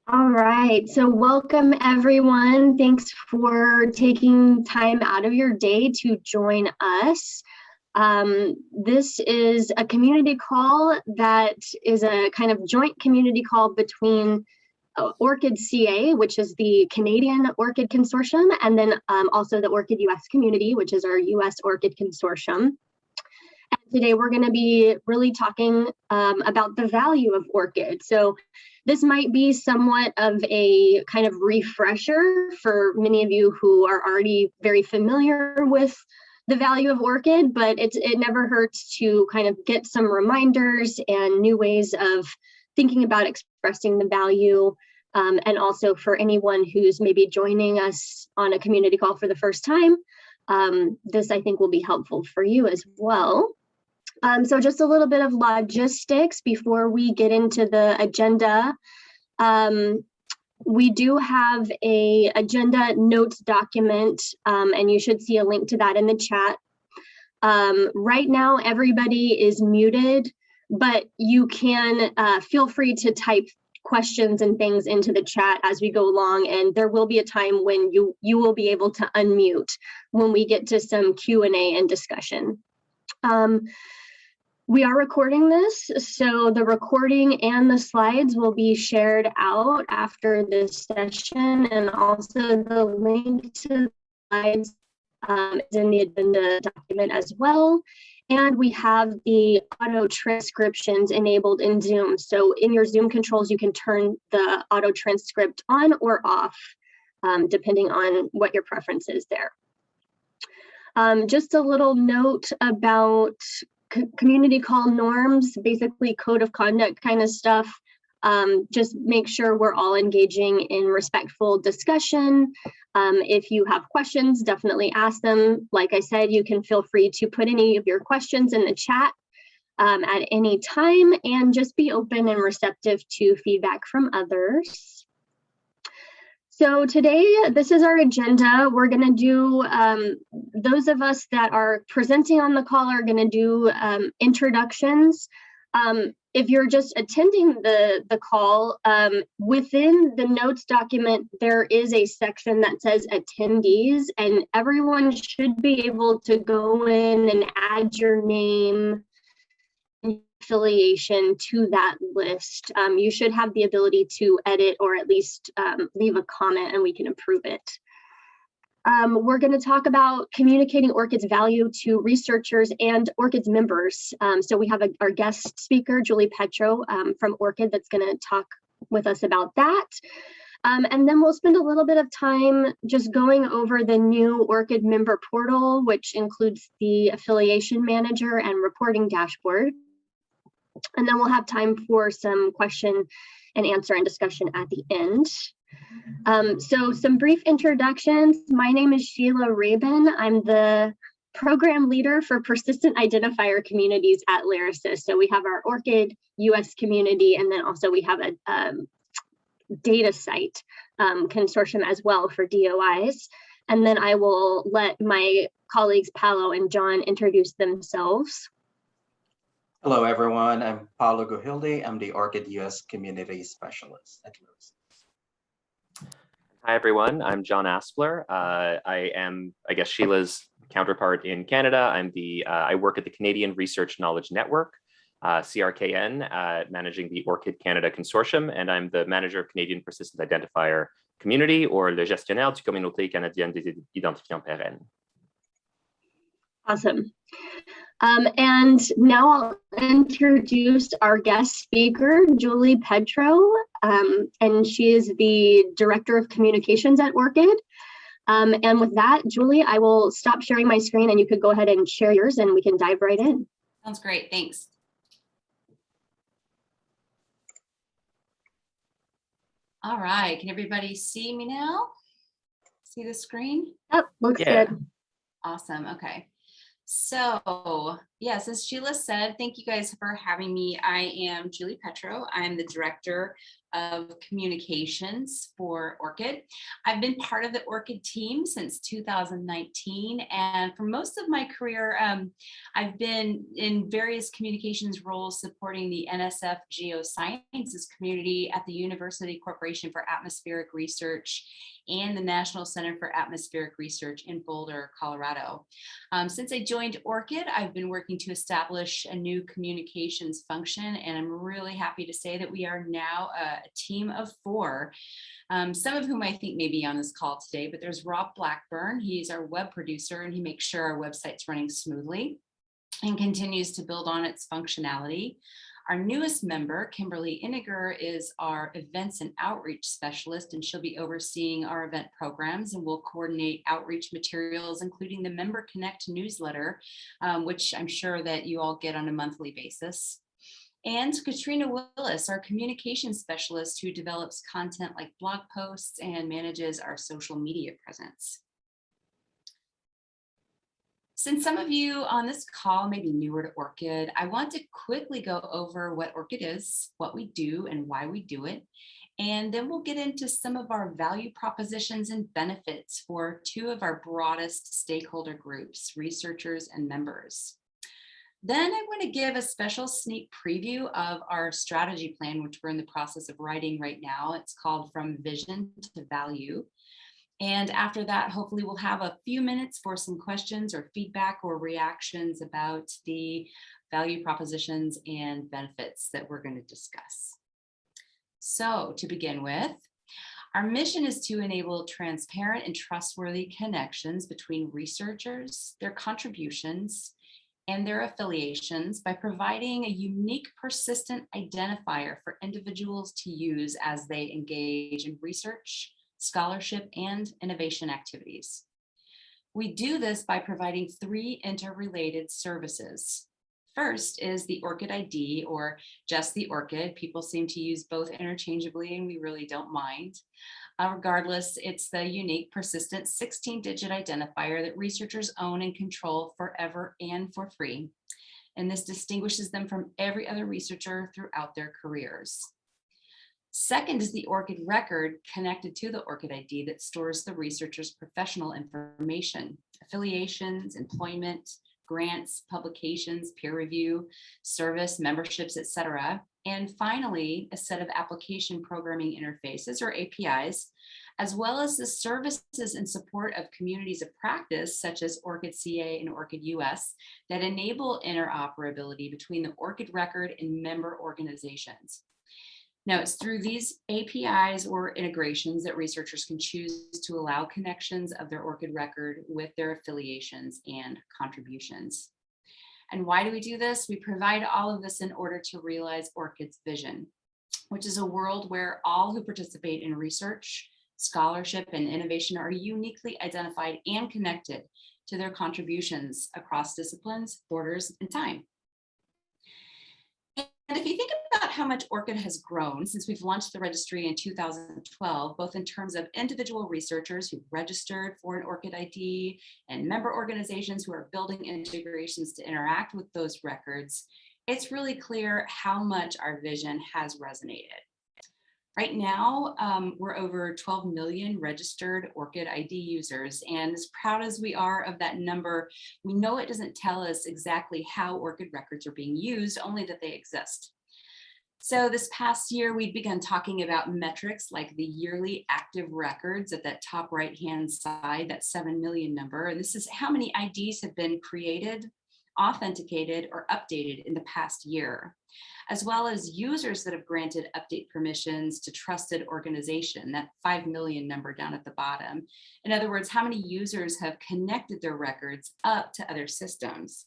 All right, so welcome everyone. Thanks for taking time out of your day to join us. This is a community call that is a kind of joint community call between ORCID CA, which is the Canadian ORCID Consortium, and then also the ORCID US community, which is our US ORCID Consortium. And today we're going to be really talking about the value of ORCID. So this might be somewhat of a kind of refresher for many of you who are already very familiar with the value of ORCID, but it never hurts to kind of get some reminders and new ways of thinking about expressing the value. And also for anyone who's maybe joining us on a community call for the first time, this I think will be helpful for you as well. So just a little bit of logistics before we get into the agenda. We do have a agenda notes document, and you should see a link to that in the chat. Right now, everybody is muted, but you can feel free to type questions and things into the chat as we go along, and there will be a time when you will be able to unmute when we get to some Q&A and discussion. We are recording this, so the recording and the slides will be shared out after this session, and also the link to the slides is in the agenda document as well. And we have the auto transcriptions enabled in Zoom. So in your Zoom controls, you can turn the auto transcript on or off, depending on what your preference is there. Just a little note about community call norms, basically code of conduct kind of stuff. Just make sure we're all engaging in respectful discussion. If you have questions, definitely ask them. Like I said, you can feel free to put any of your questions in the chat at any time, and just be open and receptive to feedback from others. So today, this is our agenda. We're going to do, those of us that are presenting on the call are going to do introductions. If you're just attending the call, within the notes document, there is a section that says attendees, and everyone should be able to go in and add your name and affiliation to that list. You should have the ability to edit or at least leave a comment and we can approve it. We're going to talk about communicating ORCID's value to researchers and ORCID's members. So we have our guest speaker, Julie Petro from ORCID, that's going to talk with us about that. And then we'll spend a little bit of time just going over the new ORCID Member Portal, which includes the Affiliation Manager and reporting dashboard. And then we'll have time for some question and answer and discussion at the end. So some brief introductions. My name is Sheila Rabin. I'm the program leader for persistent identifier communities at LYRASIS. So we have our ORCID US community, and then also we have a data site consortium as well for DOIs. And then I will let my colleagues Paolo and John introduce themselves. Hello, everyone. I'm Paolo Guhildi. I'm the ORCID US Community Specialist at LYRASIS. Hi, everyone. I'm John Aspler. I am, I guess, Sheila's counterpart in Canada. I work at the Canadian Research Knowledge Network, CRKN, managing the ORCID Canada Consortium, and I'm the manager of Canadian Persistent Identifier Community, or le gestionnaire du Communauté Canadienne des Identifiants Pérennes. Awesome. And now I'll introduce our guest speaker, Julie Petro, and she is the Director of Communications at ORCID. And with that, Julie, I will stop sharing my screen and you could go ahead and share yours and we can dive right in. Sounds great, thanks. All right, can everybody see me now? See the screen? Yep, looks good. Awesome, okay. So yes, as Sheila said, thank you guys for having me. I am Julie Petro. I'm the Director of communications for ORCID. I've been part of the ORCID team since 2019, and for most of my career, I've been in various communications roles supporting the NSF Geosciences community at the University Corporation for Atmospheric Research and the National Center for Atmospheric Research in Boulder, Colorado. Since I joined ORCID, I've been working to establish a new communications function, and I'm really happy to say that we are now a team of 4, some of whom I think may be on this call today, but there's Rob Blackburn. He's our web producer, and he makes sure our website's running smoothly and continues to build on its functionality. Our newest member, Kimberly Iniger, is our events and outreach specialist, and she'll be overseeing our event programs and will coordinate outreach materials, including the Member Connect newsletter, which I'm sure that you all get on a monthly basis. And Katrina Willis, our communications specialist, who develops content like blog posts and manages our social media presence. Since some of you on this call may be newer to ORCID, I want to quickly go over what ORCID is, what we do, and why we do it. And then we'll get into some of our value propositions and benefits for 2 of our broadest stakeholder groups, researchers and members. Then I want to give a special sneak preview of our strategy plan, which we're in the process of writing right now. It's called From Vision to Value. And after that, hopefully we'll have a few minutes for some questions or feedback or reactions about the value propositions and benefits that we're going to discuss. So to begin with, our mission is to enable transparent and trustworthy connections between researchers, their contributions, and their affiliations by providing a unique, persistent identifier for individuals to use as they engage in research, scholarship, and innovation activities. We do this by providing 3 interrelated services. First is the ORCID ID, or just the ORCID. People seem to use both interchangeably, and we really don't mind. Regardless, it's the unique, persistent 16-digit identifier that researchers own and control forever and for free. And this distinguishes them from every other researcher throughout their careers. Second is the ORCID record connected to the ORCID ID that stores the researcher's professional information, affiliations, employment, grants, publications, peer review, service, memberships, etc. And finally, a set of application programming interfaces, or APIs, as well as the services and support of communities of practice such as ORCID CA and ORCID US that enable interoperability between the ORCID record and member organizations. Now, it's through these APIs or integrations that researchers can choose to allow connections of their ORCID record with their affiliations and contributions. And why do we do this? We provide all of this in order to realize ORCID's vision, which is a world where all who participate in research, scholarship, and innovation are uniquely identified and connected to their contributions across disciplines, borders, and time. And if you think about how much ORCID has grown since we've launched the registry in 2012, both in terms of individual researchers who registered for an ORCID ID and member organizations who are building integrations to interact with those records, it's really clear how much our vision has resonated. Right now, we're over 12 million registered ORCID ID users, and as proud as we are of that number, we know it doesn't tell us exactly how ORCID records are being used, only that they exist. So this past year, we've begun talking about metrics like the yearly active records at that top right-hand side, that 7 million number, and this is how many IDs have been created, authenticated, or updated in the past year, as well as users that have granted update permissions to trusted organization, that 5 million number down at the bottom. In other words, how many users have connected their records up to other systems.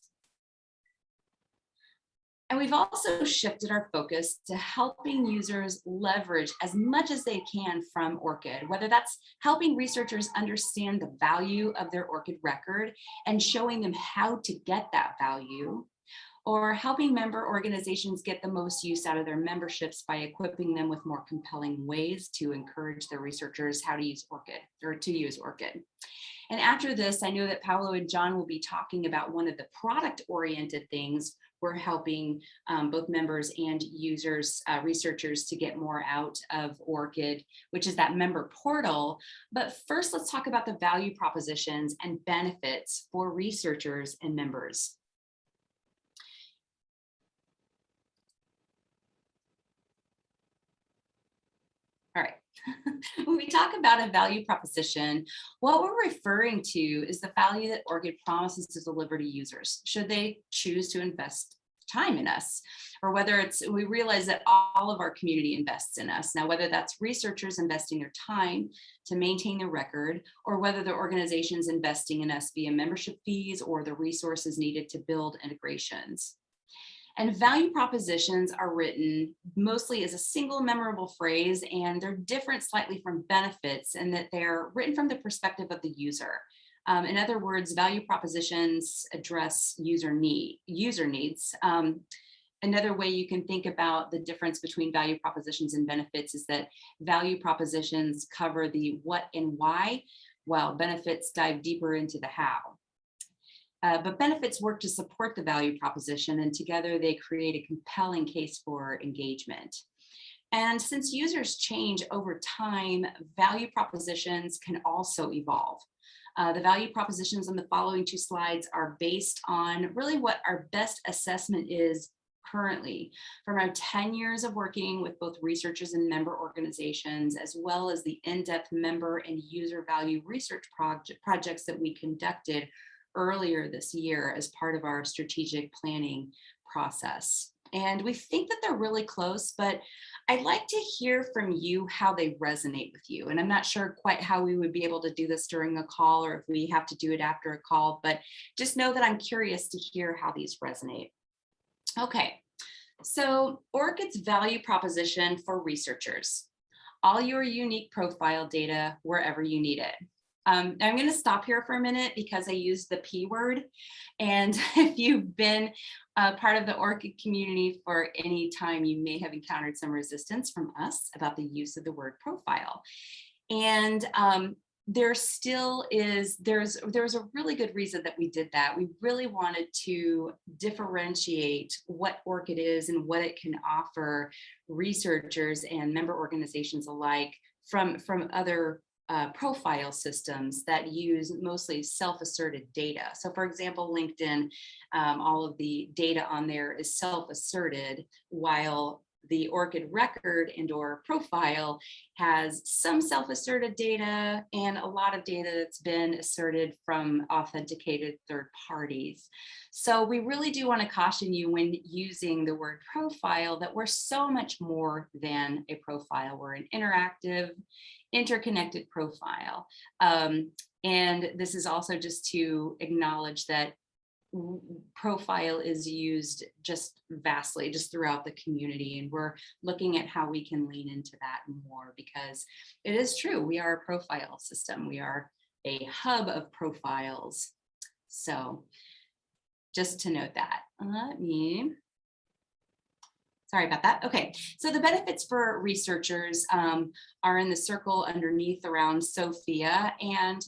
And we've also shifted our focus to helping users leverage as much as they can from ORCID, whether that's helping researchers understand the value of their ORCID record and showing them how to get that value, or helping member organizations get the most use out of their memberships by equipping them with more compelling ways to encourage their researchers how to use ORCID, or to use ORCID. And after this, I know that Paolo and John will be talking about one of the product-oriented things we're helping both members and users, researchers to get more out of ORCID, which is that member portal. But first, let's talk about the value propositions and benefits for researchers and members. All right. When we talk about a value proposition, what we're referring to is the value that ORCID promises to deliver to users, should they choose to invest time in us, or whether we realize that all of our community invests in us. Now, whether that's researchers investing their time to maintain the record, or whether the organization's investing in us via membership fees or the resources needed to build integrations. And value propositions are written mostly as a single memorable phrase, and they're different slightly from benefits in that they're written from the perspective of the user. In other words, value propositions address user needs. Another way you can think about the difference between value propositions and benefits is that value propositions cover the what and why, while benefits dive deeper into the how. But benefits work to support the value proposition, and together they create a compelling case for engagement. And since users change over time, value propositions can also evolve. The value propositions on the following two slides are based on really what our best assessment is currently from our 10 years of working with both researchers and member organizations, as well as the in-depth member and user value research projects that we conducted earlier this year as part of our strategic planning process. And we think that they're really close, but I'd like to hear from you how they resonate with you. And I'm not sure quite how we would be able to do this during a call, or if we have to do it after a call, but just know that I'm curious to hear how these resonate. Okay, so ORCID's value proposition for researchers: all your unique profile data wherever you need it. I'm going to stop here for a minute because I used the P word. And if you've been part of the ORCID community for any time, you may have encountered some resistance from us about the use of the word profile. And there still is, there's a really good reason that we did that. We really wanted to differentiate what ORCID is and what it can offer researchers and member organizations alike from other profile systems that use mostly self-asserted data. So for example, LinkedIn, all of the data on there is self-asserted, while the ORCID record and/or profile has some self-asserted data and a lot of data that's been asserted from authenticated third parties. So we really do want to caution you when using the word profile that we're so much more than a profile. We're an interactive, interconnected profile. And this is also just to acknowledge that profile is used just vastly, just throughout the community. And we're looking at how we can lean into that more, because it is true, we are a profile system. We are a hub of profiles. So just to note that. Sorry about that. Okay, so the benefits for researchers are in the circle underneath around Sophia, and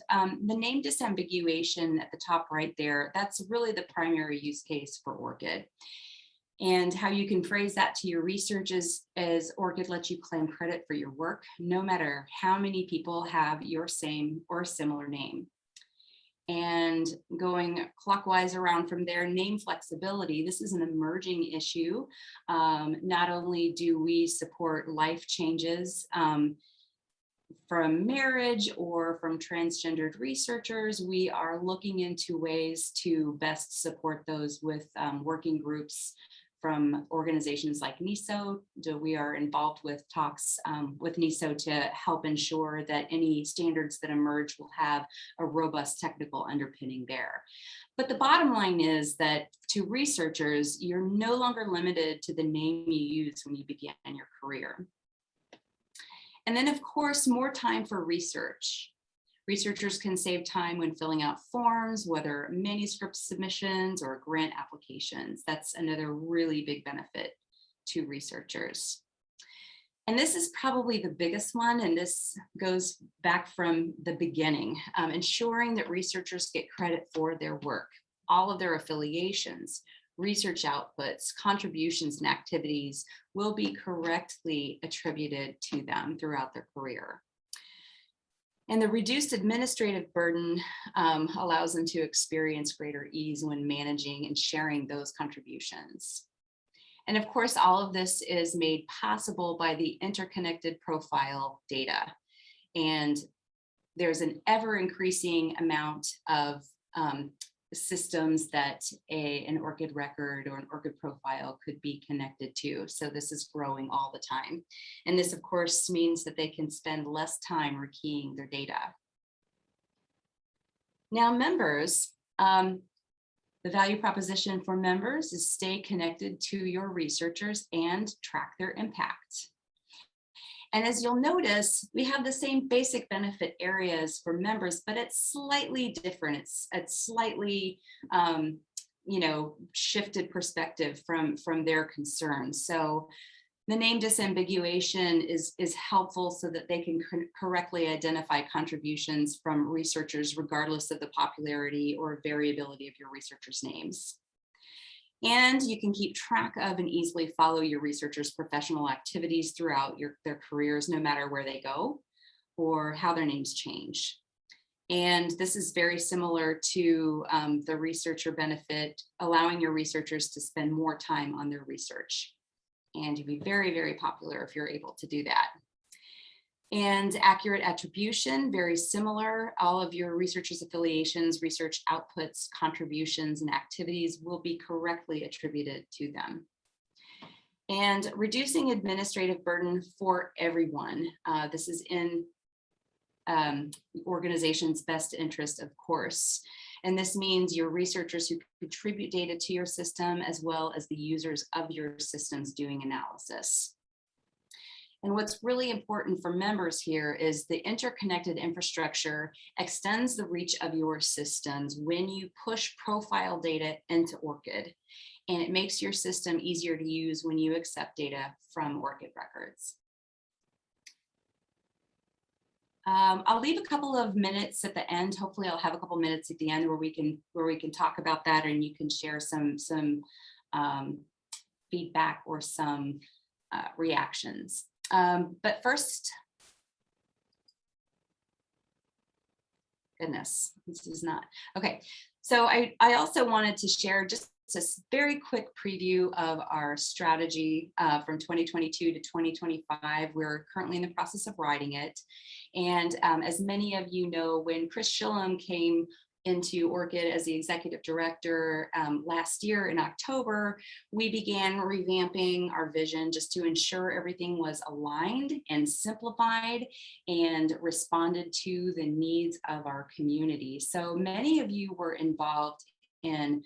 the name disambiguation at the top right there, that's really the primary use case for ORCID. And how you can phrase that to your research is ORCID lets you claim credit for your work, no matter how many people have your same or similar name. And going clockwise around from there, name flexibility. This is an emerging issue. Not only do we support life changes from marriage or from transgendered researchers, we are looking into ways to best support those with working groups from organizations like NISO. We are involved with talks with NISO to help ensure that any standards that emerge will have a robust technical underpinning there. But the bottom line is that to researchers, you're no longer limited to the name you use when you began your career. And then of course, more time for research. Researchers can save time when filling out forms, whether manuscript submissions or grant applications. That's another really big benefit to researchers. And this is probably the biggest one, and this goes back from the beginning, ensuring that researchers get credit for their work, all of their affiliations, research outputs, contributions, and activities will be correctly attributed to them throughout their career. And the reduced administrative burden allows them to experience greater ease when managing and sharing those contributions. And of course, all of this is made possible by the interconnected profile data. And there's an ever increasing amount of systems that an ORCID record or an ORCID profile could be connected to. So this is growing all the time. And this, of course, means that they can spend less time rekeying their data. Now, members, the value proposition for members is stay connected to your researchers and track their impact. And as you'll notice, we have the same basic benefit areas for members, but it's slightly different. It's slightly, shifted perspective from their concerns. So the name disambiguation is helpful so that they can correctly identify contributions from researchers, regardless of the popularity or variability of your researchers' names. And you can keep track of and easily follow your researchers' professional activities throughout their careers, no matter where they go or how their names change. And this is very similar to the researcher benefit, allowing your researchers to spend more time on their research. And you'd be very, very popular if you're able to do that. And accurate attribution, very similar. All of your researchers' affiliations, research outputs, contributions, and activities will be correctly attributed to them. And reducing administrative burden for everyone. This is in the organization's best interest, of course. And this means your researchers who contribute data to your system, as well as the users of your systems doing analysis. And what's really important for members here is the interconnected infrastructure extends the reach of your systems when you push profile data into ORCID, and it makes your system easier to use when you accept data from ORCID records. I'll leave a couple of minutes at the end. Hopefully I'll have a couple minutes at the end where we can talk about that, and you can share some feedback or some reactions. But first, goodness, this is not, okay. So I also wanted to share just a very quick preview of our strategy from 2022 to 2025. We're currently in the process of writing it. And as many of you know, when Chris Shillum came into ORCID as the executive director last year in October, we began revamping our vision just to ensure everything was aligned and simplified and responded to the needs of our community. So many of you were involved in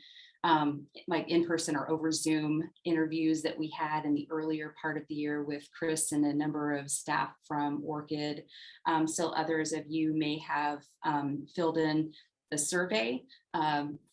like in-person or over Zoom interviews that we had in the earlier part of the year with Chris and a number of staff from ORCID. Still others of you may have filled in the survey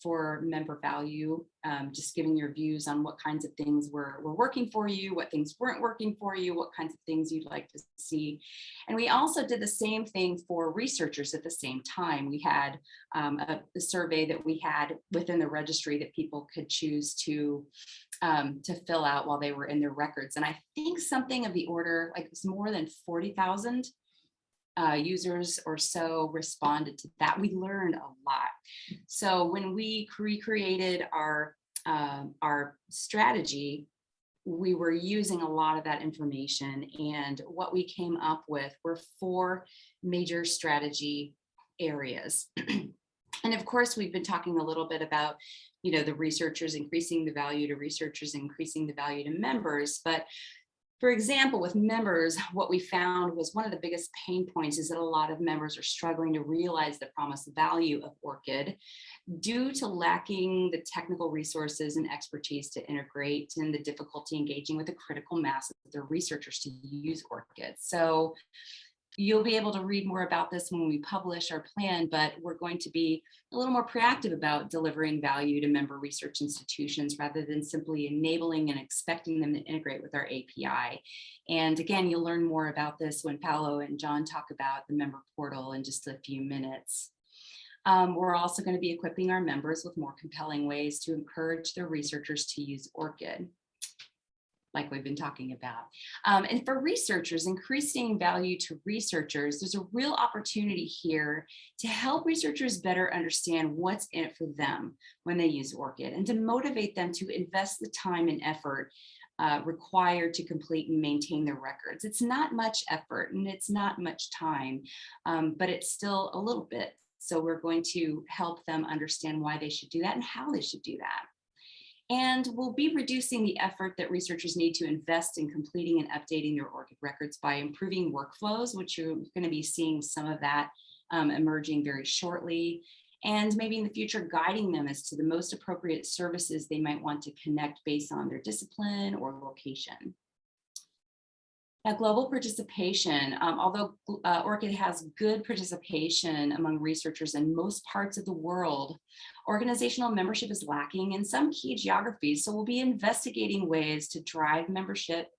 for member value, just giving your views on what kinds of things were working for you, what things weren't working for you, what kinds of things you'd like to see. And we also did the same thing for researchers at the same time. We had a survey that we had within the registry that people could choose to fill out while they were in their records. And I think something of the order, like it was more than 40,000 users or so responded to that. We learned a lot. So when we recreated our strategy, we were using a lot of that information, and what we came up with were 4 major strategy areas. And of course, we've been talking a little bit about, the researchers increasing the value to researchers, increasing the value to members. But for example, with members, what we found was one of the biggest pain points is that a lot of members are struggling to realize the promised value of ORCID due to lacking the technical resources and expertise to integrate and the difficulty engaging with a critical mass of their researchers to use ORCID. So you'll be able to read more about this when we publish our plan, but we're going to be a little more proactive about delivering value to member research institutions rather than simply enabling and expecting them to integrate with our API. And again, you'll learn more about this when Paolo and John talk about the member portal in just a few minutes. We're also going to be equipping our members with more compelling ways to encourage their researchers to use ORCID, like we've been talking about. And for researchers, increasing value to researchers, there's a real opportunity here to help researchers better understand what's in it for them when they use ORCID, and to motivate them to invest the time and effort required to complete and maintain their records. It's not much effort and it's not much time, but it's still a little bit. So we're going to help them understand why they should do that and how they should do that. And we'll be reducing the effort that researchers need to invest in completing and updating their ORCID records by improving workflows, which you're going to be seeing some of that emerging very shortly. And maybe in the future, guiding them as to the most appropriate services they might want to connect based on their discipline or location. Now, global participation, although ORCID has good participation among researchers in most parts of the world, organizational membership is lacking in some key geographies. So we'll be investigating ways to drive membership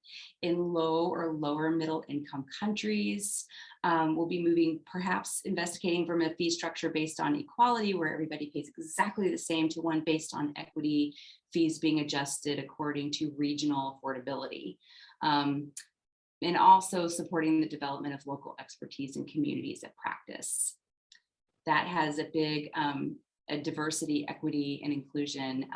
in low or lower middle income countries. We'll be perhaps investigating from a fee structure based on equality, where everybody pays exactly the same, to one based on equity, fees being adjusted according to regional affordability. And also supporting the development of local expertise in communities of practice. That has a big a diversity, equity, and inclusion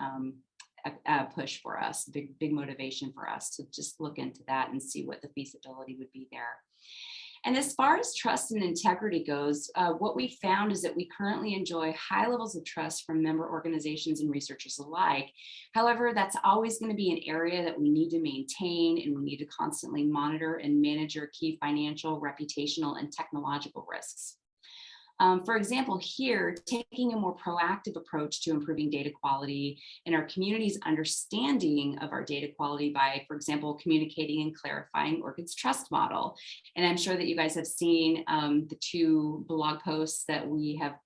push for us, big motivation for us to just look into that and see what the feasibility would be there. And as far as trust and integrity goes, what we found is that we currently enjoy high levels of trust from member organizations and researchers alike. However, that's always going to be an area that we need to maintain, and we need to constantly monitor and manage our key financial, reputational, and technological risks. For example, here, taking a more proactive approach to improving data quality and our community's understanding of our data quality by, for example, communicating and clarifying ORCID's trust model. And I'm sure that you guys have seen the 2 blog posts that we have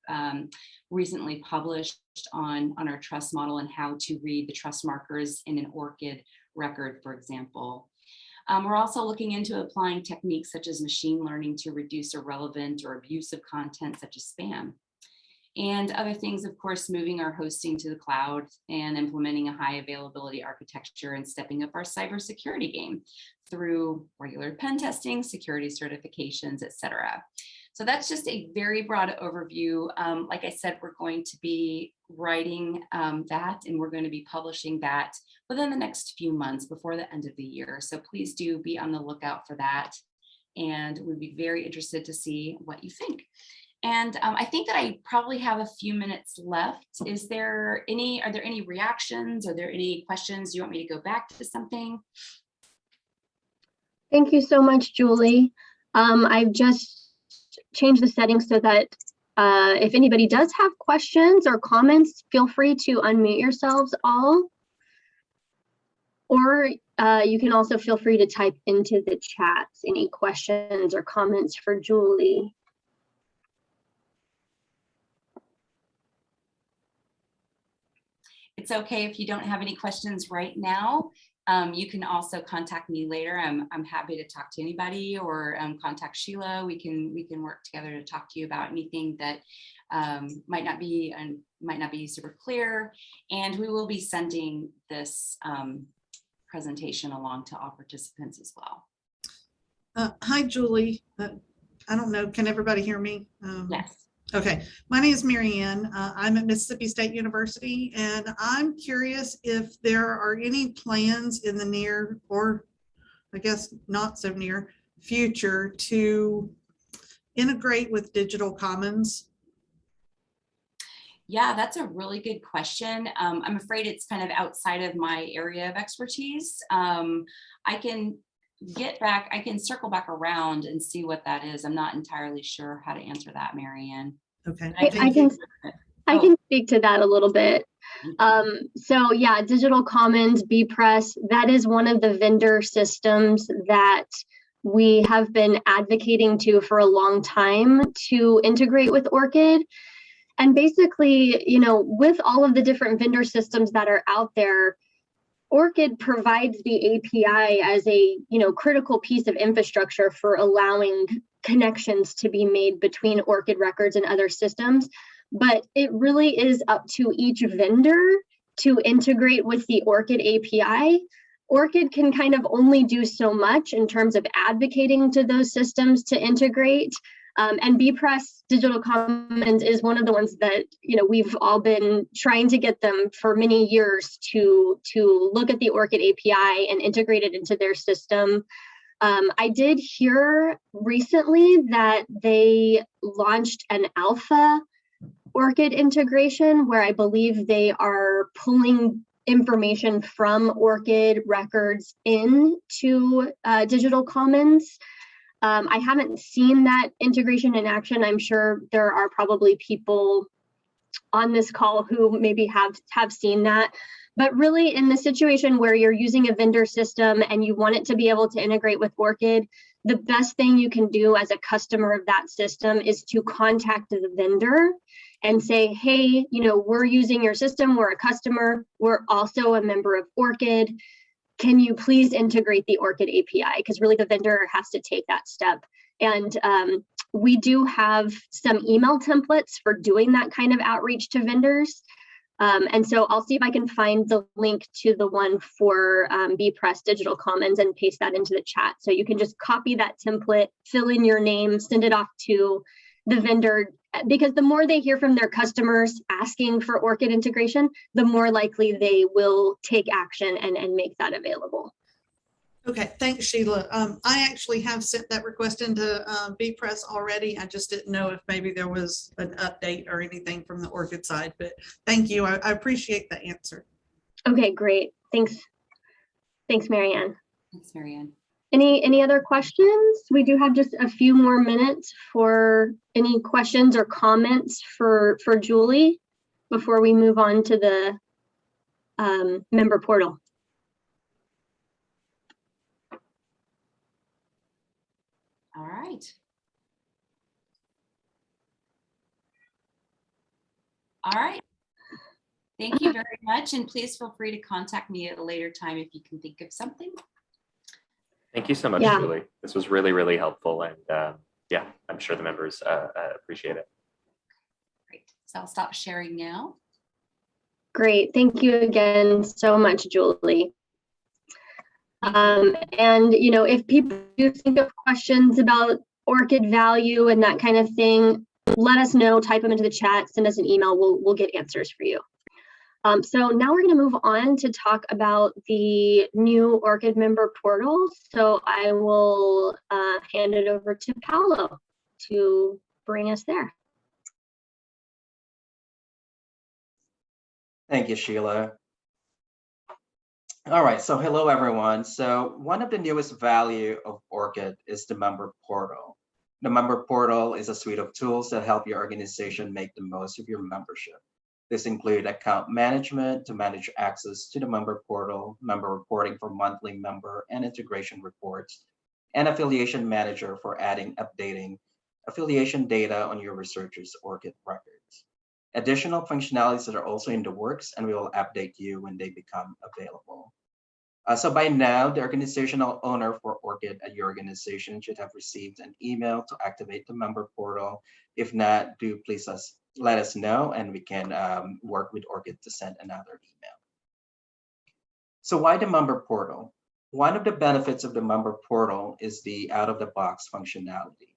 recently published on our trust model and how to read the trust markers in an ORCID record, for example. We're also looking into applying techniques such as machine learning to reduce irrelevant or abusive content such as spam. And other things, of course, moving our hosting to the cloud and implementing a high availability architecture and stepping up our cybersecurity game through regular pen testing, security certifications, etc. So that's just a very broad overview. Like I said, we're going to be writing that, and we're going to be publishing that within the next few months before the end of the year. So please do be on the lookout for that. And we'd be very interested to see what you think. And I think that I probably have a few minutes left. Are there any reactions? Are there any questions? Do you want me to go back to something? Thank you so much, Julie. I've just changed the settings so that if anybody does have questions or comments, feel free to unmute yourselves all. Or you can also feel free to type into the chats any questions or comments for Julie. It's okay if you don't have any questions right now. You can also contact me later. I'm happy to talk to anybody, or contact Sheila. We can work together to talk to you about anything that might not be super clear. And we will be sending this presentation along to all participants as well. Hi, Julie. I don't know, can everybody hear me? Yes. Okay, my name is Mary Ann. I'm at Mississippi State University, and I'm curious if there are any plans in the near, or I guess not so near, future to integrate with digital commons. Yeah, that's a really good question. I'm afraid it's kind of outside of my area of expertise. I can circle back around and see what that is. I'm not entirely sure how to answer that, Mary Ann. Okay. I can speak to that a little bit. So yeah, Digital Commons, bPress, that is one of the vendor systems that we have been advocating to for a long time to integrate with ORCID. And basically, with all of the different vendor systems that are out there, ORCID provides the API as a critical piece of infrastructure for allowing connections to be made between ORCID records and other systems. but it really is up to each vendor to integrate with the ORCID API. ORCID can kind of only do so much in terms of advocating to those systems to integrate. And BPress Digital Commons is one of the ones that, you know, we've all been trying to get them for many years to look at the ORCID API and integrate it into their system. I did hear recently that they launched an alpha ORCID integration where I believe they are pulling information from ORCID records into Digital Commons. I haven't seen that integration in action. I'm sure there are probably people on this call who maybe have seen that. But really, in the situation where you're using a vendor system and you want it to be able to integrate with ORCID, the best thing you can do as a customer of that system is to contact the vendor and say, hey, you know, we're using your system, we're a customer, we're also a member of ORCID. Can you please integrate the ORCID API? Because really the vendor has to take that step. And we do have some email templates for doing that kind of outreach to vendors. And so I'll see if I can find the link to the one for BPress Digital Commons and paste that into the chat. So you can just copy that template, fill in your name, send it off to the vendor, because the more they hear from their customers asking for ORCID integration, the more likely they will take action and make that available. Okay, thanks, Sheila. I actually have sent that request into BPress already. I just didn't know if maybe there was an update or anything from the ORCID side, but thank you. I appreciate the answer. Okay, great. Thanks. Thanks, Marianne. Thanks, Marianne. Any other questions? We do have just a few more minutes for any questions or comments for Julie before we move on to the member portal. All right. All right. Thank you very much. And please feel free to contact me at a later time if you can think of something. Thank you so much, Yeah. Julie. This was really, really helpful. And yeah, I'm sure the members appreciate it. Great. So I'll stop sharing now. Great. Thank you again so much, Julie. And, you know, if people do think of questions about ORCID value and that kind of thing, let us know, type them into the chat, send us an email, we'll get answers for you. So now we're going to move on to talk about the new ORCID member portal. So I will hand it over to Paolo to bring us there. Thank you, Sheila. All right, so hello, everyone. So one of the newest value of ORCID is the member portal. The member portal is a suite of tools that help your organization make the most of your membership. This includes account management to manage access to the member portal, member reporting for monthly member and integration reports, and affiliation manager for adding, updating affiliation data on your researchers' ORCID records. Additional functionalities that are also in the works, and we will update you when they become available. So by now, the organizational owner for ORCID at your organization should have received an email to activate the member portal. If not, do please let us know, and we can work with ORCID to send another email. So why the member portal? One of the benefits of the member portal is the out-of-the-box functionality.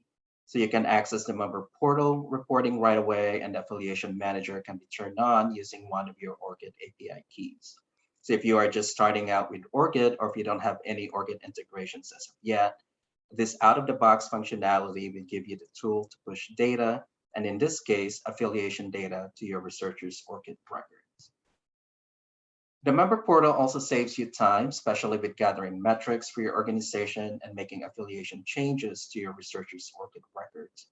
So you can access the member portal reporting right away, and the affiliation manager can be turned on using one of your ORCID API keys. So if you are just starting out with ORCID, or if you don't have any ORCID integrations as of yet, this out-of-the-box functionality will give you the tool to push data, and in this case, affiliation data to your researchers' ORCID records. The member portal also saves you time, especially with gathering metrics for your organization and making affiliation changes to your researchers' ORCID records.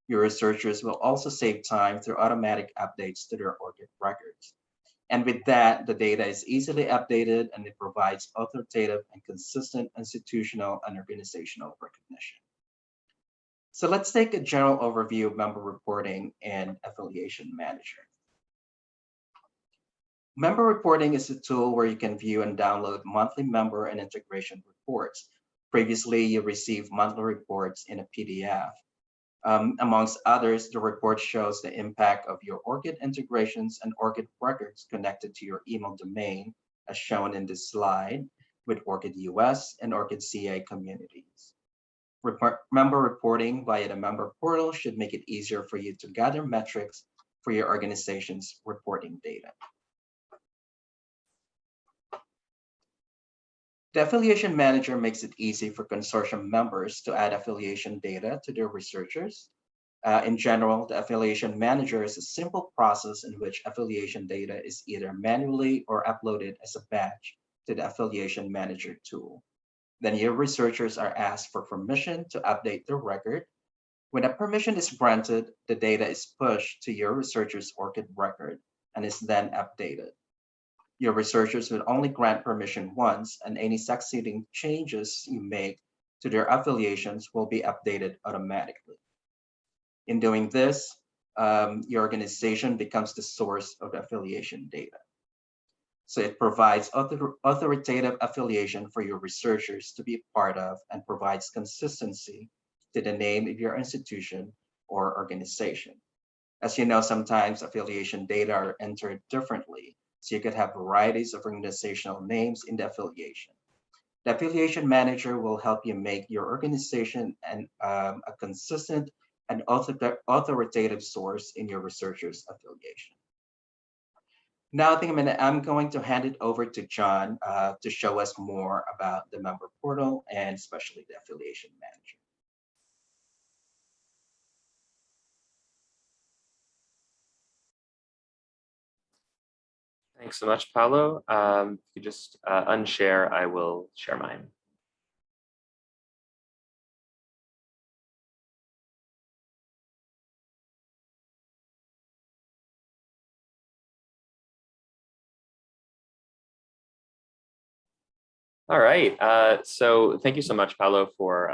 Your researchers will also save time through automatic updates to their ORCID records. And with that, the data is easily updated, and it provides authoritative and consistent institutional and organizational recognition. So let's take a general overview of member reporting and affiliation manager. Member reporting is a tool where you can view and download monthly member and integration reports. Previously, you received monthly reports in a PDF. Amongst others, the report shows the impact of your ORCID integrations and ORCID records connected to your email domain, as shown in this slide, with ORCID US and ORCID CA communities. Member reporting via the member portal should make it easier for you to gather metrics for your organization's reporting data. The Affiliation Manager makes it easy for consortium members to add affiliation data to their researchers. In general, the Affiliation Manager is a simple process in which affiliation data is either manually or uploaded as a batch to the Affiliation Manager tool. Then your researchers are asked for permission to update their record. When a permission is granted, the data is pushed to your researcher's ORCID record and is then updated. Your researchers will only grant permission once, and any succeeding changes you make to their affiliations will be updated automatically. In doing this, your organization becomes the source of the affiliation data. So it provides authoritative affiliation for your researchers to be a part of and provides consistency to the name of your institution or organization. As you know, sometimes affiliation data are entered differently, so you could have varieties of organizational names in the affiliation. The Affiliation Manager will help you make your organization a consistent and authoritative source in your researcher's affiliation. Now I think I'm going to hand it over to John to show us more about the member portal and especially the Affiliation Manager. Thanks so much, Paulo. If you just unshare, I will share mine. All right, so thank you so much, Paulo, for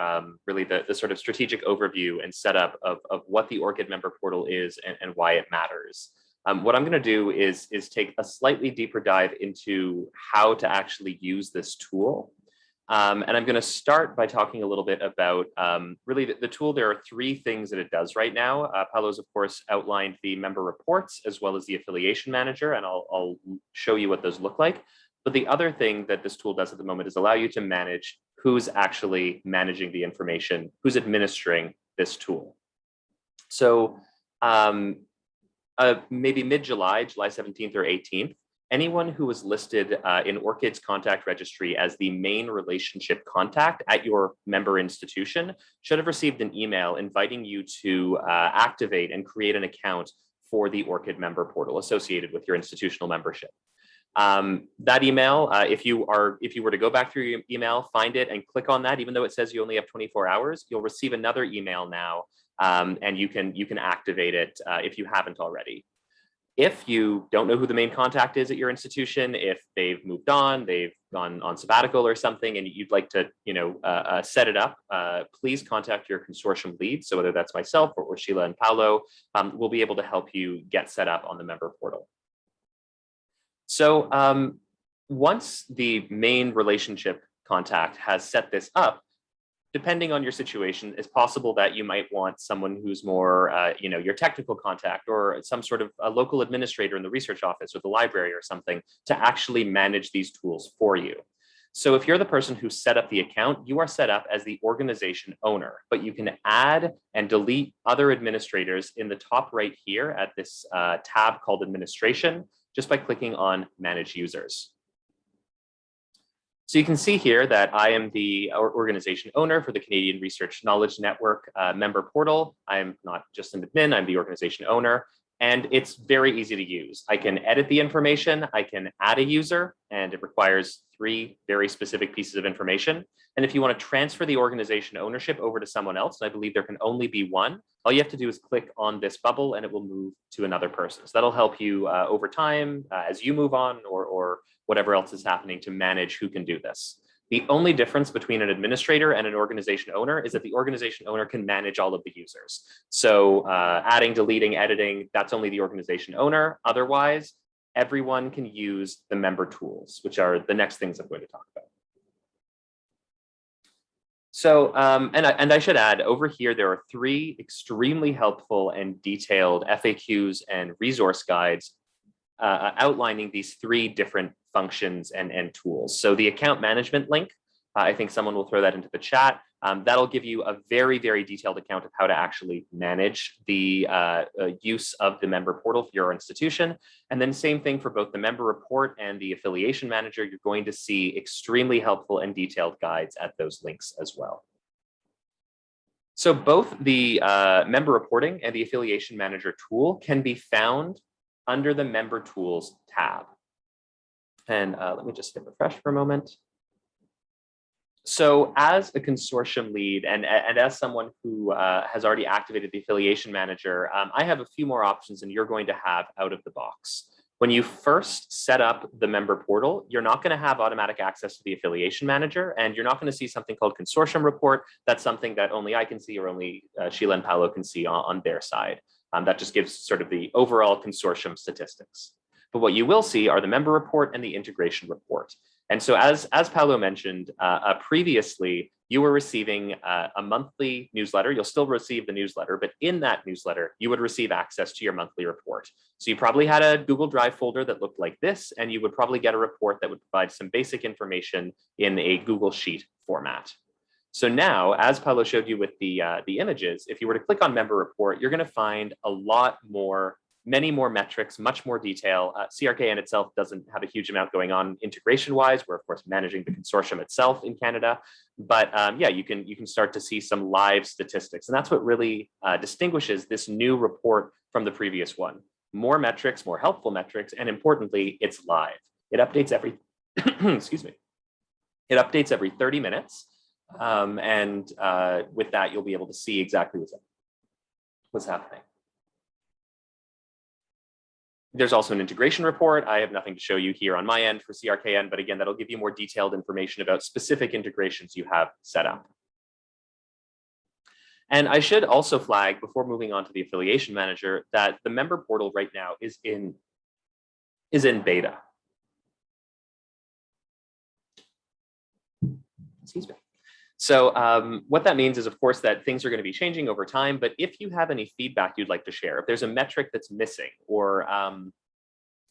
really the sort of strategic overview and setup of what the ORCID member portal is and why it matters. What I'm going to do is take a slightly deeper dive into how to actually use this tool. And I'm going to start by talking a little bit about really the tool. There are three things that it does right now. Paulo's, of course, outlined the member reports as well as the Affiliation Manager, and I'll show you what those look like. But the other thing that this tool does at the moment is allow you to manage who's actually managing the information, who's administering this tool. So maybe mid-July, July 17th or 18th, anyone who was listed in ORCID's contact registry as the main relationship contact at your member institution should have received an email inviting you to activate and create an account for the ORCID member portal associated with your institutional membership. That email, if you were to go back through your email, find it and click on that, even though it says you only have 24 hours, you'll receive another email now, and you can activate it if you haven't already. If you don't know who the main contact is at your institution, if they've moved on, they've gone on sabbatical or something, and you'd like to set it up, please contact your consortium lead. So whether that's myself or Sheila and Paulo, we'll be able to help you get set up on the member portal. So once the main relationship contact has set this up, depending on your situation, it's possible that you might want someone who's more, your technical contact or some sort of a local administrator in the research office or the library or something to actually manage these tools for you. So if you're the person who set up the account, you are set up as the organization owner, but you can add and delete other administrators in the top right here at this tab called Administration, just by clicking on Manage Users. So you can see here that I am the organization owner for the Canadian Research Knowledge Network member portal. I'm not just an admin, I'm the organization owner, and it's very easy to use. I can edit the information, I can add a user, and it requires 3 very specific pieces of information. And if you want to transfer the organization ownership over to someone else, and I believe there can only be one, all you have to do is click on this bubble and it will move to another person. So that'll help you over time as you move on or whatever else is happening to manage who can do this. The only difference between an administrator and an organization owner is that the organization owner can manage all of the users. So adding, deleting, editing, that's only the organization owner. Otherwise, everyone can use the member tools, which are the next things I'm going to talk about. So, and I should add, over here, there are 3 extremely helpful and detailed FAQs and resource guides outlining these 3 different functions and tools. So the account management link, I think someone will throw that into the chat. That'll give you a very, very detailed account of how to actually manage the use of the member portal for your institution. And then same thing for both the member report and the affiliation manager. You're going to see extremely helpful and detailed guides at those links as well. So both the member reporting and the affiliation manager tool can be found under the member tools tab. And let me just hit refresh for a moment. So as a consortium lead and as someone who has already activated the affiliation manager, I have a few more options than you're going to have out of the box. When you first set up the member portal, you're not going to have automatic access to the affiliation manager, and you're not going to see something called consortium report. That's something that only I can see or only Sheila and Paolo can see on their side. That just gives sort of the overall consortium statistics. But what you will see are the member report and the integration report. And so as Paolo mentioned previously, you were receiving a monthly newsletter. You'll still receive the newsletter, but in that newsletter, you would receive access to your monthly report. So you probably had a Google Drive folder that looked like this, and you would probably get a report that would provide some basic information in a Google Sheet format. So now, as Paolo showed you with the images, if you were to click on member report, you're going to find a lot more, many more metrics, much more detail. CRKN itself doesn't have a huge amount going on integration-wise. We're of course managing the consortium itself in Canada, but yeah, you can start to see some live statistics, and that's what really distinguishes this new report from the previous one. More metrics, more helpful metrics, and importantly, it's live. It updates every excuse me. It updates every 30 minutes, and with that, you'll be able to see exactly what's happening. There's also an integration report. I have nothing to show you here on my end for CRKN, but again, that'll give you more detailed information about specific integrations you have set up. And I should also flag, before moving on to the affiliation manager, that the member portal right now is in beta. Excuse me. So what that means is, of course, that things are going to be changing over time. But if you have any feedback you'd like to share, if there's a metric that's missing, or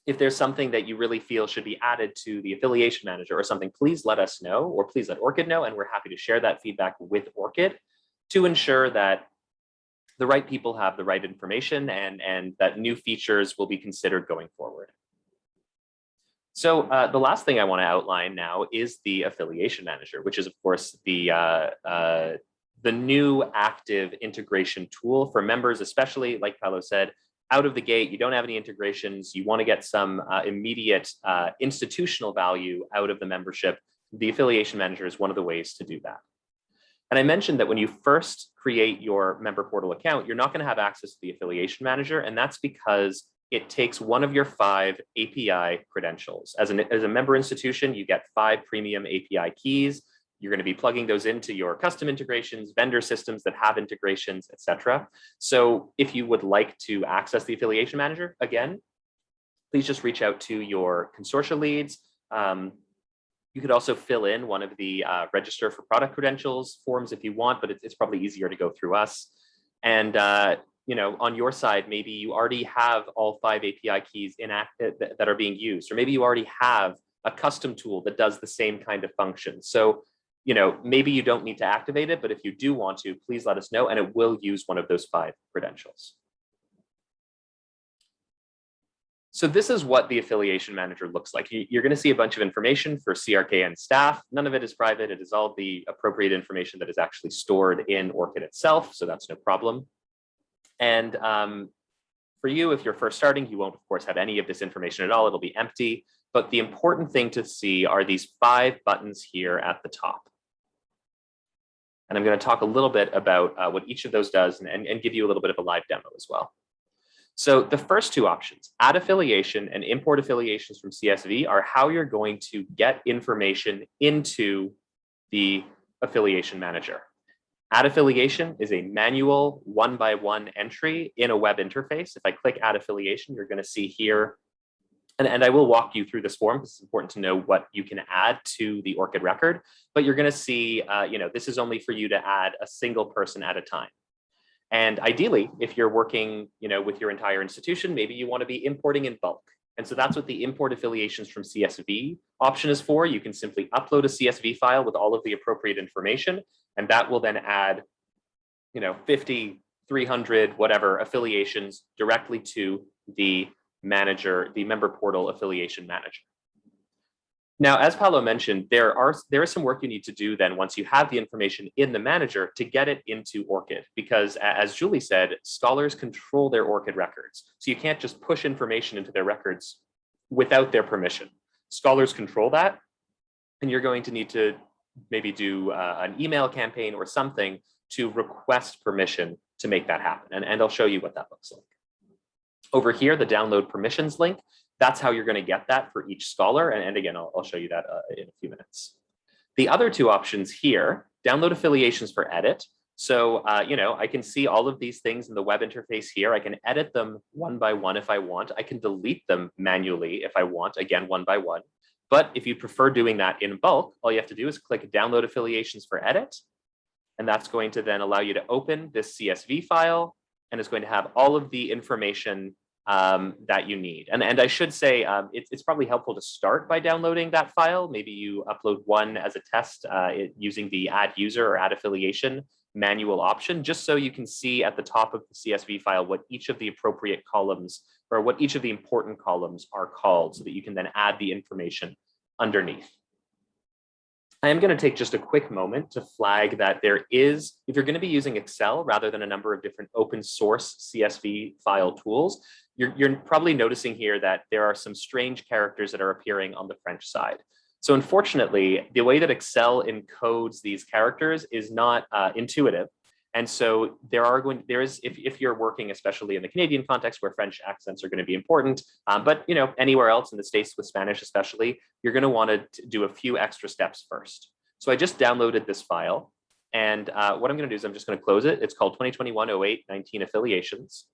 if there's something that you really feel should be added to the affiliation manager or something, please let us know, or please let ORCID know. And we're happy to share that feedback with ORCID to ensure that the right people have the right information and that new features will be considered going forward. So the last thing I want to outline now is the affiliation manager, which is, of course, the new active integration tool for members, especially, like Paolo said, out of the gate, you don't have any integrations, you want to get some immediate institutional value out of the membership. The affiliation manager is one of the ways to do that. And I mentioned that when you first create your member portal account, you're not going to have access to the affiliation manager, and that's because it takes one of your 5 API credentials. As a member institution, you get 5 premium API keys. You're going to be plugging those into your custom integrations, vendor systems that have integrations, etc. So if you would like to access the affiliation manager, again, please just reach out to your consortia leads. You could also fill in one of the register for product credentials forms if you want, but it's probably easier to go through us. And you know, on your side, maybe you already have all 5 API keys that are being used, or maybe you already have a custom tool that does the same kind of function. So, you know, maybe you don't need to activate it, but if you do want to, please let us know, and it will use one of those 5 credentials. So this is what the affiliation manager looks like. You're going to see a bunch of information for CRKN staff. None of it is private. It is all the appropriate information that is actually stored in ORCID itself, so that's no problem. And for you, if you're first starting, you won't, of course, have any of this information at all. It'll be empty. But the important thing to see are these 5 buttons here at the top. And I'm going to talk a little bit about what each of those does and give you a little bit of a live demo as well. So the first 2 options, add affiliation and import affiliations from CSV, are how you're going to get information into the affiliation manager. Add affiliation is a manual 1-by-1 entry in a web interface. If I click add affiliation, you're going to see here And I will walk you through this form because it's important to know what you can add to the ORCID record. But you're going to see, this is only for you to add a single person at a time. And ideally, if you're working, with your entire institution, maybe you want to be importing in bulk. And so that's what the import affiliations from CSV option is for. You can simply upload a CSV file with all of the appropriate information, and that will then add, 50, 300, whatever affiliations directly to the manager, the member portal affiliation manager. Now, as Paolo mentioned, there is some work you need to do then once you have the information in the manager to get it into ORCID, because as Julie said, scholars control their ORCID records. So you can't just push information into their records without their permission. Scholars control that, and you're going to need to maybe do an email campaign or something to request permission to make that happen. And I'll show you what that looks like. Over here, the download permissions link, that's how you're going to get that for each scholar. And again, I'll show you that in a few minutes. The other two options here, download affiliations for edit. So, I can see all of these things in the web interface here. I can edit them one by one if I want. I can delete them manually if I want, again, one by one. But if you prefer doing that in bulk, all you have to do is click download affiliations for edit. And that's going to then allow you to open this CSV file, and it's going to have all of the information that you need. And I should say, it's probably helpful to start by downloading that file. Maybe you upload one as a test using the add user or add affiliation manual option, just so you can see at the top of the CSV file what each of the appropriate columns or what each of the important columns are called, so that you can then add the information underneath. I am going to take just a quick moment to flag that there is, if you're going to be using Excel rather than a number of different open source CSV file tools, you're probably noticing here that there are some strange characters that are appearing on the French side. So unfortunately, the way that Excel encodes these characters is not intuitive. And so if you're working, especially in the Canadian context where French accents are going to be important, but anywhere else in the States with Spanish especially, you're going to want to do a few extra steps first. So I just downloaded this file, and what I'm going to do is I'm just going to close it. It's called 2021-08-19 affiliations.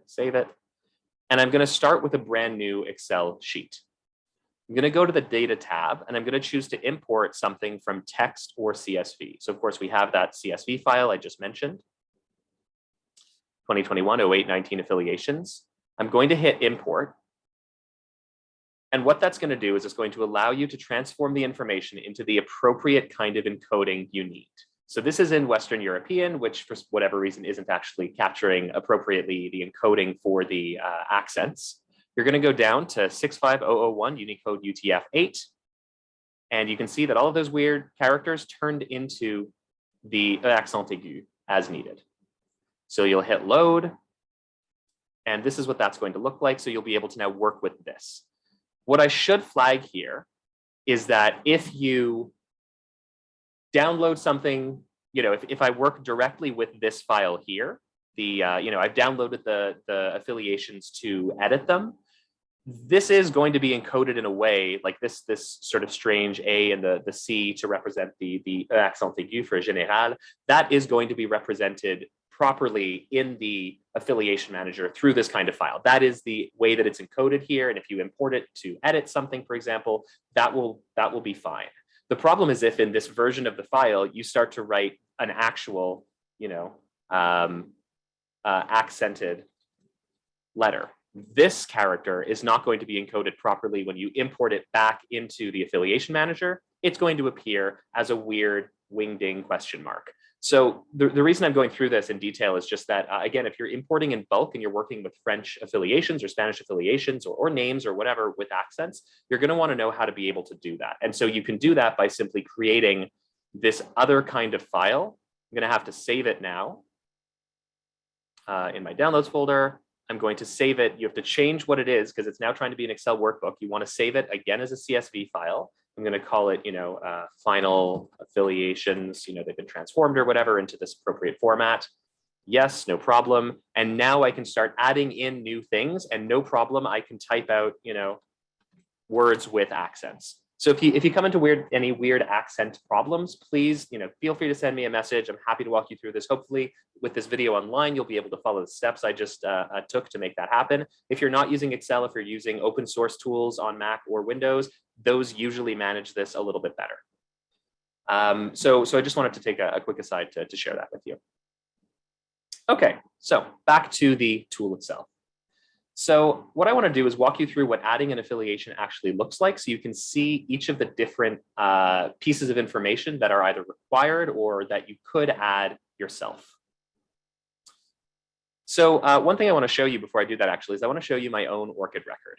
Save it. And I'm going to start with a brand new Excel sheet. I'm going to go to the data tab, and I'm going to choose to import something from text or CSV. So of course we have that CSV file I just mentioned, 2021-08-19 affiliations. I'm going to hit import. And what that's going to do is it's going to allow you to transform the information into the appropriate kind of encoding you need. So this is in Western European, which for whatever reason isn't actually capturing appropriately the encoding for the accents. You're going to go down to 65001 Unicode UTF-8, and you can see that all of those weird characters turned into the accent aigu as needed. So you'll hit load, and this is what that's going to look like. So you'll be able to now work with this. What I should flag here is that if you download something, if I work directly with this file here, I've downloaded the affiliations to edit them. This is going to be encoded in a way like this sort of strange A and the C to represent the accent aigu for général. That is going to be represented properly in the affiliation manager through this kind of file. That is the way that it's encoded here. And if you import it to edit something, for example, that will be fine. The problem is if in this version of the file, you start to write an actual, accented letter. This character is not going to be encoded properly when you import it back into the affiliation manager. It's going to appear as a weird wingding question mark. So the reason I'm going through this in detail is just that, again, if you're importing in bulk and you're working with French affiliations or Spanish affiliations or names or whatever with accents, you're going to want to know how to be able to do that. And so you can do that by simply creating this other kind of file. I'm going to have to save it now in my downloads folder. I'm going to save it. You have to change what it is because it's now trying to be an Excel workbook. You want to save it again as a CSV file. I'm going to call it, final affiliations, they've been transformed or whatever into this appropriate format. Yes, no problem. And now I can start adding in new things, and no problem. I can type out, words with accents. So if you come into any weird accent problems, please, feel free to send me a message. I'm happy to walk you through this. Hopefully with this video online, you'll be able to follow the steps I just took to make that happen. If you're not using Excel, if you're using open source tools on Mac or Windows, those usually manage this a little bit better. So I just wanted to take a quick aside to share that with you. Okay, so back to the tool itself. So what I want to do is walk you through what adding an affiliation actually looks like, so you can see each of the different pieces of information that are either required or that you could add yourself. So one thing I want to show you before I do that actually is I want to show you my own ORCID record.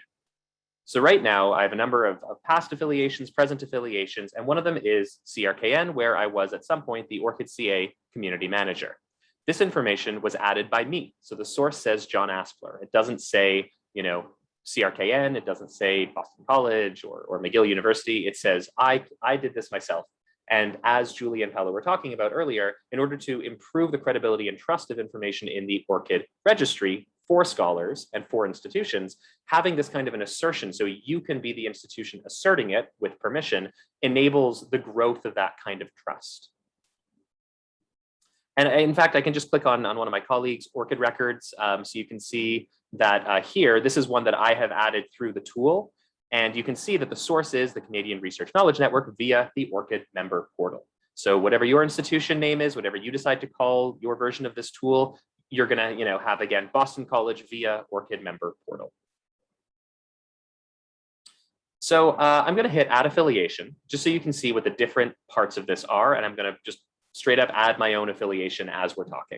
So right now I have a number of past affiliations, present affiliations, and one of them is CRKN, where I was at some point the ORCID CA community manager. This information was added by me. So the source says John Aspler. It doesn't say, CRKN. It doesn't say Boston College or McGill University. It says, I did this myself. And as Julie and Paolo were talking about earlier, in order to improve the credibility and trust of information in the ORCID registry for scholars and for institutions, having this kind of an assertion so you can be the institution asserting it with permission enables the growth of that kind of trust. And in fact, I can just click on one of my colleagues' ORCID records. So you can see that here, this is one that I have added through the tool. And you can see that the source is the Canadian Research Knowledge Network via the ORCID Member Portal. So whatever your institution name is, whatever you decide to call your version of this tool, you're going to have, again, Boston College via ORCID Member Portal. So I'm going to hit Add Affiliation, just so you can see what the different parts of this are. And I'm going to just straight up add my own affiliation as we're talking.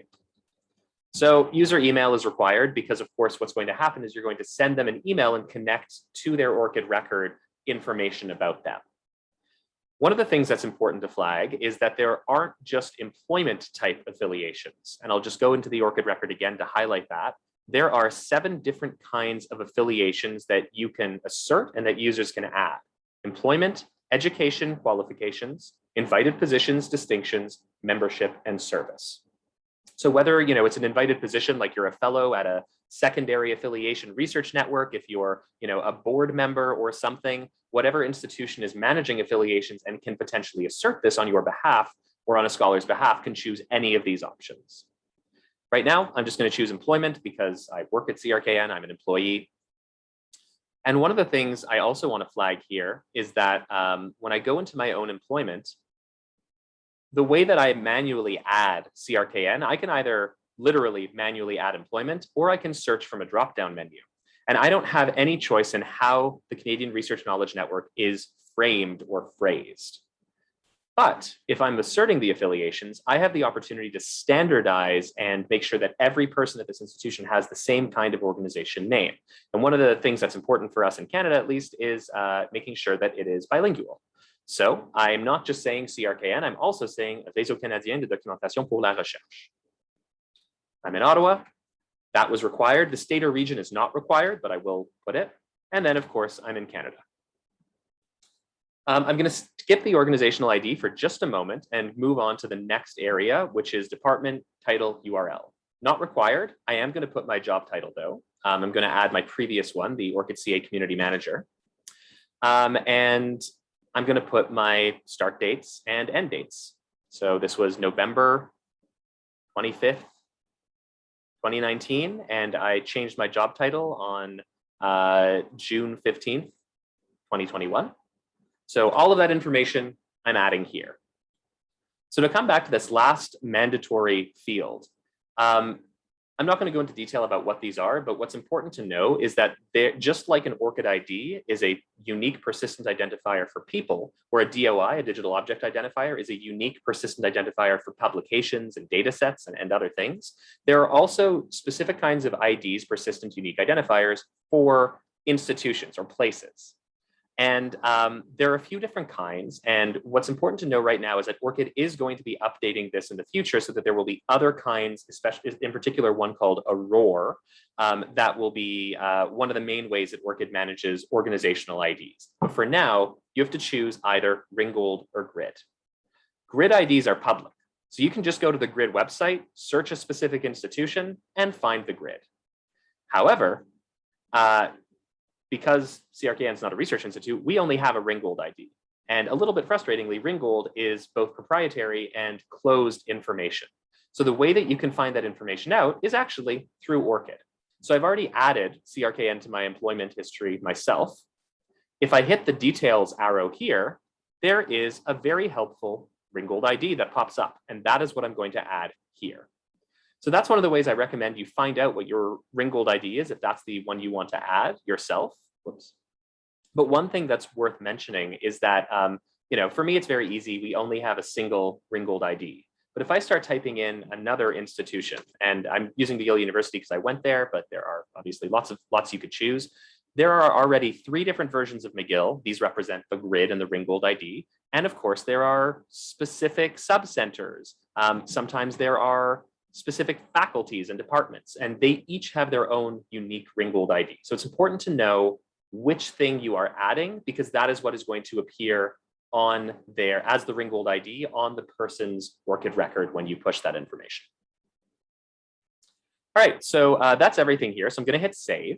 So user email is required because, of course, what's going to happen is you're going to send them an email and connect to their ORCID record information about them. One of the things that's important to flag is that there aren't just employment type affiliations. And I'll just go into the ORCID record again to highlight that. There are 7 different kinds of affiliations that you can assert and that users can add: employment, education, qualifications, invited positions, distinctions, membership, and service. So whether it's an invited position, like you're a fellow at a secondary affiliation research network, if you're a board member or something, whatever institution is managing affiliations and can potentially assert this on your behalf or on a scholar's behalf can choose any of these options. Right now, I'm just going to choose employment because I work at CRKN, I'm an employee. And one of the things I also want to flag here is that when I go into my own employment, the way that I manually add CRKN, I can either literally manually add employment, or I can search from a drop-down menu. And I don't have any choice in how the Canadian Research Knowledge Network is framed or phrased. But if I'm asserting the affiliations, I have the opportunity to standardize and make sure that every person at this institution has the same kind of organization name. And one of the things that's important for us in Canada, at least, is making sure that it is bilingual. So I'm not just saying CRKN, I'm also saying Réseau Canadien de Documentation pour la Recherche. I'm in Ottawa. That was required. The state or region is not required, but I will put it. And then, of course, I'm in Canada. I'm going to skip the organizational ID for just a moment and move on to the next area, which is department, title, URL. Not required. I am going to put my job title, though. I'm going to add my previous one, the ORCID CA Community Manager. And I'm going to put my start dates and end dates. So this was November 25th, 2019, and I changed my job title on June 15th, 2021. So all of that information I'm adding here. So to come back to this last mandatory field, I'm not going to go into detail about what these are, but what's important to know is that they're just like an ORCID ID is a unique persistent identifier for people, or a DOI, a digital object identifier, is a unique persistent identifier for publications and data sets and other things. There are also specific kinds of IDs, persistent unique identifiers, for institutions or places. And there are a few different kinds. And what's important to know right now is that ORCID is going to be updating this in the future so that there will be other kinds, especially in particular one called a ROR, that will be one of the main ways that ORCID manages organizational IDs. But for now, you have to choose either Ringgold or GRID. GRID IDs are public. So you can just go to the GRID website, search a specific institution, and find the GRID. However, because CRKN is not a research institute, we only have a Ringgold ID. And a little bit frustratingly, Ringgold is both proprietary and closed information. So the way that you can find that information out is actually through ORCID. So I've already added CRKN to my employment history myself. If I hit the details arrow here, there is a very helpful Ringgold ID that pops up, and that is what I'm going to add here. So that's one of the ways I recommend you find out what your Ringgold ID is, if that's the one you want to add yourself. Whoops. But one thing that's worth mentioning is that, for me, it's very easy. We only have a single Ringgold ID. But if I start typing in another institution, and I'm using the Yale University because I went there, but there are obviously lots you could choose. There are already 3 different versions of McGill. These represent the grid and the Ringgold ID. And of course, there are specific subcenters. Sometimes there are specific faculties and departments, and they each have their own unique Ringgold ID. So it's important to know which thing you are adding, because that is what is going to appear on there as the Ringgold ID on the person's ORCID record when you push that information. All right, so that's everything here. So I'm going to hit save.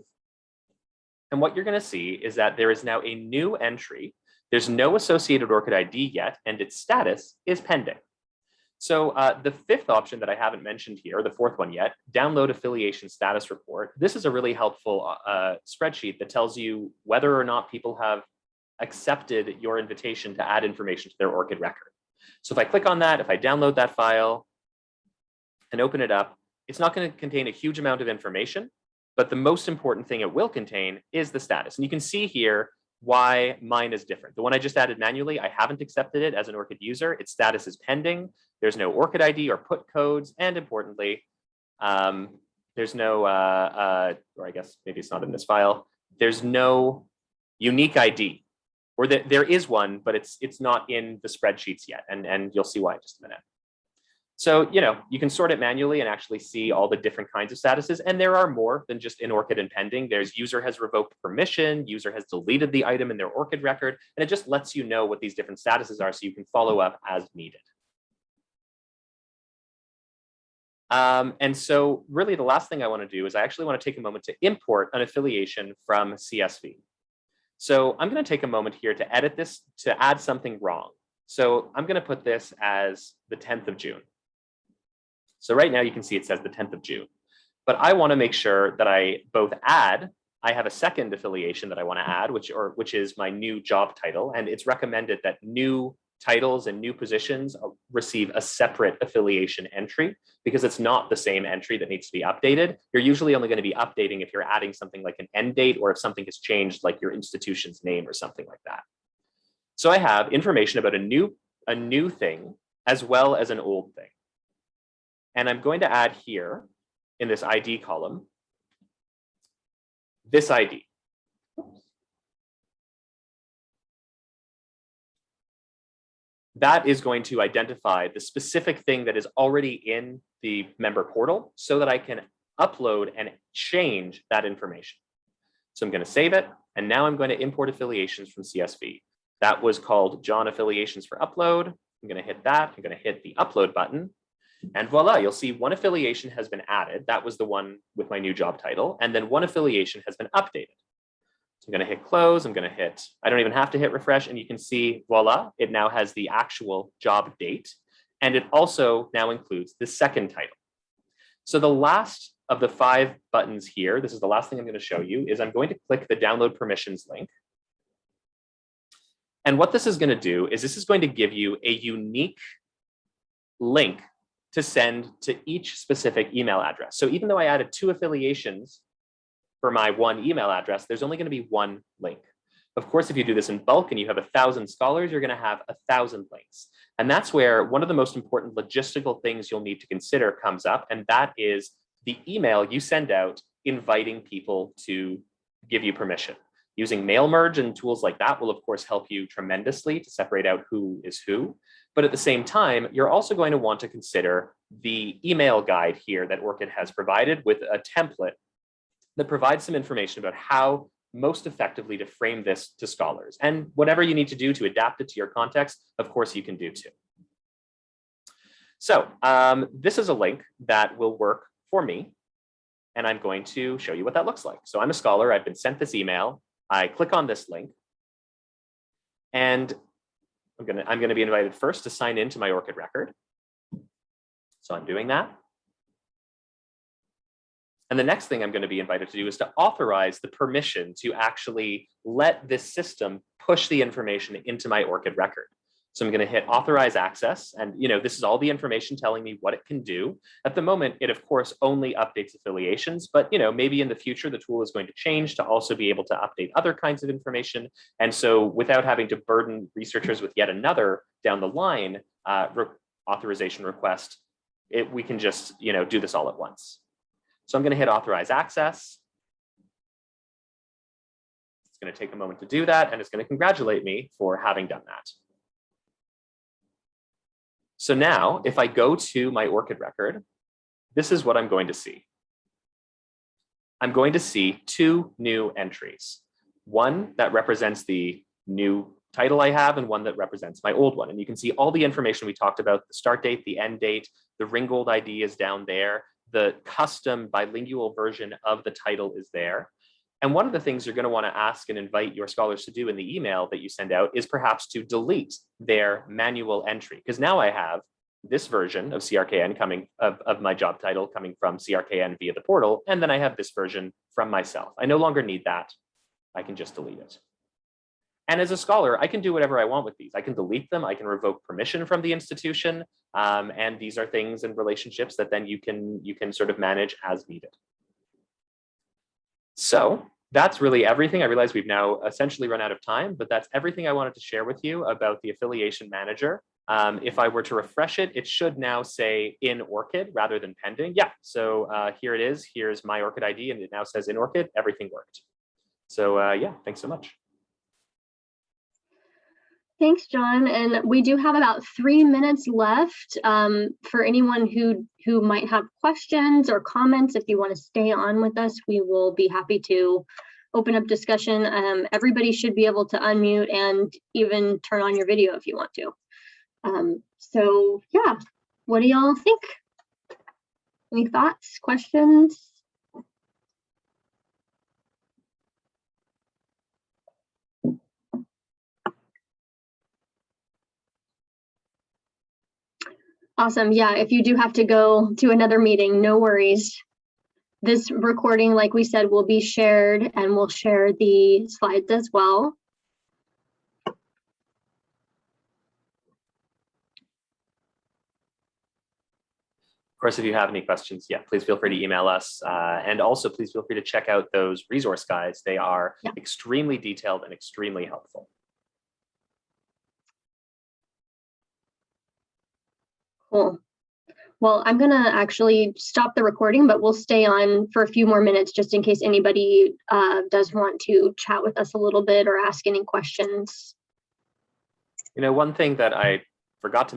And what you're going to see is that there is now a new entry. There's no associated ORCID ID yet, and its status is pending. So the 5th option that I haven't mentioned here, the 4th one yet, download affiliation status report. This is a really helpful spreadsheet that tells you whether or not people have accepted your invitation to add information to their ORCID record. So if I click on that, if I download that file and open it up, it's not going to contain a huge amount of information, but the most important thing it will contain is the status. And you can see here why mine is different. The one I just added manually, I haven't accepted it as an ORCID user. Its status is pending. There's no ORCID ID or put codes. And importantly, there's no, or I guess maybe it's not in this file, there's no unique ID. Or there is one, but it's not in the spreadsheets yet. And you'll see why in just a minute. So, you can sort it manually and actually see all the different kinds of statuses. And there are more than just in ORCID and pending. There's user has revoked permission, user has deleted the item in their ORCID record, and it just lets you know what these different statuses are so you can follow up as needed. And so really the last thing I want to do is I actually want to take a moment to import an affiliation from CSV. So I'm going to take a moment here to edit this to add something wrong. So I'm going to put this as the 10th of June. So right now you can see it says the 10th of June, but I want to make sure that I have a second affiliation that I want to add, which is my new job title. And it's recommended that new titles and new positions receive a separate affiliation entry because it's not the same entry that needs to be updated. You're usually only going to be updating if you're adding something like an end date or if something has changed, like your institution's name or something like that. So I have information about a new thing as well as an old thing. And I'm going to add here in this ID column, this ID. That is going to identify the specific thing that is already in the member portal so that I can upload and change that information. So I'm going to save it. And now I'm going to import affiliations from CSV. That was called John Affiliations for Upload. I'm going to hit that. I'm going to hit the upload button. And voila, you'll see one affiliation has been added. That was the one with my new job title. And then one affiliation has been updated. So I'm going to hit close. I'm going to hit, I don't even have to hit refresh. And you can see, voila, it now has the actual job date. And it also now includes the second title. So the last of the 5 buttons here, this is the last thing I'm going to show you, is I'm going to click the download permissions link. And what this is going to do is this is going to give you a unique link to send to each specific email address. So even though I added 2 affiliations for my one email address, there's only going to be one link. Of course, if you do this in bulk and you have 1,000 scholars, you're going to have 1,000 links. And that's where one of the most important logistical things you'll need to consider comes up. And that is the email you send out inviting people to give you permission. Using mail merge and tools like that will, of course, help you tremendously to separate out who is who. But at the same time, you're also going to want to consider the email guide here that ORCID has provided with a template that provides some information about how most effectively to frame this to scholars. And whatever you need to do to adapt it to your context, of course, you can do too. So this is a link that will work for me. And I'm going to show you what that looks like. So I'm a scholar. I've been sent this email. I click on this link, and I'm gonna be invited first to sign into my ORCID record. So I'm doing that. And the next thing I'm going to be invited to do is to authorize the permission to actually let this system push the information into my ORCID record. So I'm going to hit authorize access. And this is all the information telling me what it can do. At the moment, it of course only updates affiliations, but maybe in the future, the tool is going to change to also be able to update other kinds of information. And so without having to burden researchers with yet another down the line authorization request, we can just do this all at once. So I'm going to hit authorize access. It's going to take a moment to do that, and it's going to congratulate me for having done that. So now, if I go to my ORCID record, this is what I'm going to see. I'm going to see two new entries. One that represents the new title I have, and one that represents my old one. And you can see all the information we talked about, the start date, the end date, the Ringgold ID is down there. The custom bilingual version of the title is there. And one of the things you're going to want to ask and invite your scholars to do in the email that you send out is perhaps to delete their manual entry. Because now I have this version of CRKN coming of my job title coming from CRKN via the portal. And then I have this version from myself. I no longer need that. I can just delete it. And as a scholar, I can do whatever I want with these. I can delete them. I can revoke permission from the institution. And these are things and relationships that then you can sort of manage as needed. So that's really everything. I realize we've now essentially run out of time, but that's everything I wanted to share with you about the Affiliation Manager. If I were to refresh it, it should now say in ORCID rather than pending. Yeah, so here it is. Here's my ORCID ID, and it now says in ORCID. Everything worked. So yeah, thanks so much. Thanks, John. And we do have about 3 minutes left for anyone who might have questions or comments. If you want to stay on with us, we will be happy to open up discussion. Everybody should be able to unmute and even turn on your video if you want to. So yeah, what do y'all think? Any thoughts, questions? Awesome. Yeah, if you do have to go to another meeting, no worries. This recording, like we said, will be shared, and we'll share the slides as well. Of course, if you have any questions, yeah, please feel free to email us. And also, please feel free to check out those resource guides. They are extremely detailed and extremely helpful. Cool. Well, I'm going to actually stop the recording, but we'll stay on for a few more minutes just in case anybody does want to chat with us a little bit or ask any questions. One thing that I forgot to